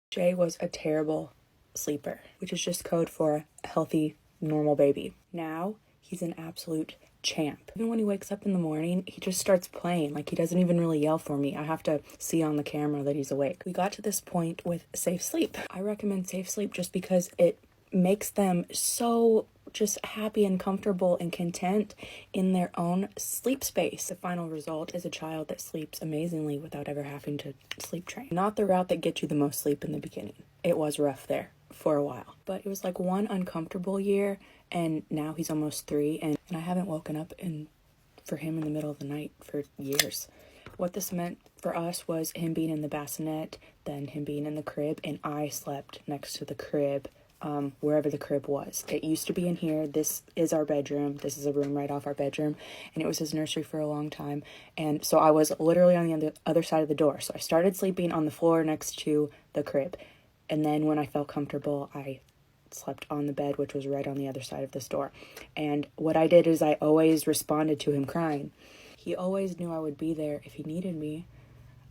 Jay was a terrible sleeper, which is just code for a healthy, normal baby. Now, he's an absolute champ. Even when he wakes up in the morning, he just starts playing. Like, he doesn't even really yell for me. I have to see on the camera that he's awake. We got to this point with Safe Sleep. I recommend Safe Sleep just because it makes them so just happy and comfortable and content in their own sleep space. The final result is a child that sleeps amazingly without ever having to sleep train. Not the route that gets you the most sleep in the beginning. It was rough there for a while, but it was like one uncomfortable year, and now he's almost 3, and I haven't woken up for him in the middle of the night for years. What this meant for us was him being in the bassinet, then him being in the crib, and I slept next to the crib, wherever the crib was. It used to be in here. This is our bedroom. This is a room right off our bedroom, and it was his nursery for a long time. And so I was literally on the other side of the door. So I started sleeping on the floor next to the crib, and then when I felt comfortable, I slept on the bed, which was right on the other side of this door. And what I did is I always responded to him crying. He always knew I would be there if he needed me,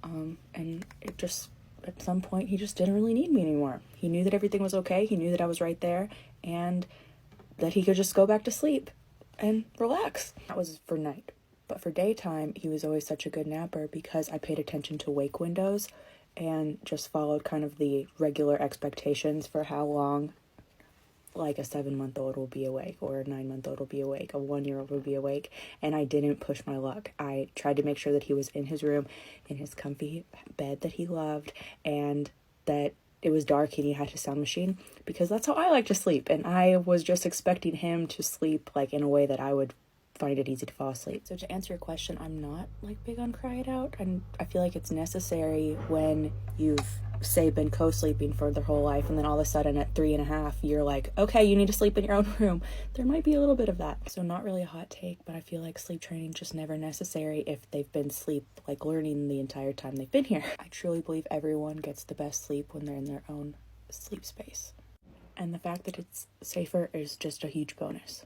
and it just, at some point, he just didn't really need me anymore. He knew that everything was okay. He knew that I was right there, and that he could just go back to sleep and relax. That was for night. But for daytime, he was always such a good napper because I paid attention to wake windows and just followed kind of the regular expectations for how long, like, a 7-month-old will be awake, or a 9-month-old will be awake, a 1-year-old will be awake, and I didn't push my luck. I tried to make sure that he was in his room, in his comfy bed that he loved, and that it was dark and he had his sound machine, because that's how I like to sleep, and I was just expecting him to sleep, like, in a way that I would find it easy to fall asleep. So to answer your question, I'm not, like, big on cry it out, and I feel like it's necessary when you've, say, been co-sleeping for their whole life, and then all of a sudden at 3.5 you're like, okay, you need to sleep in your own room. There might be a little bit of that. So not really a hot take, but I feel like sleep training just never necessary if they've been learning the entire time they've been here. I truly believe everyone gets the best sleep when they're in their own sleep space, and the fact that it's safer is just a huge bonus.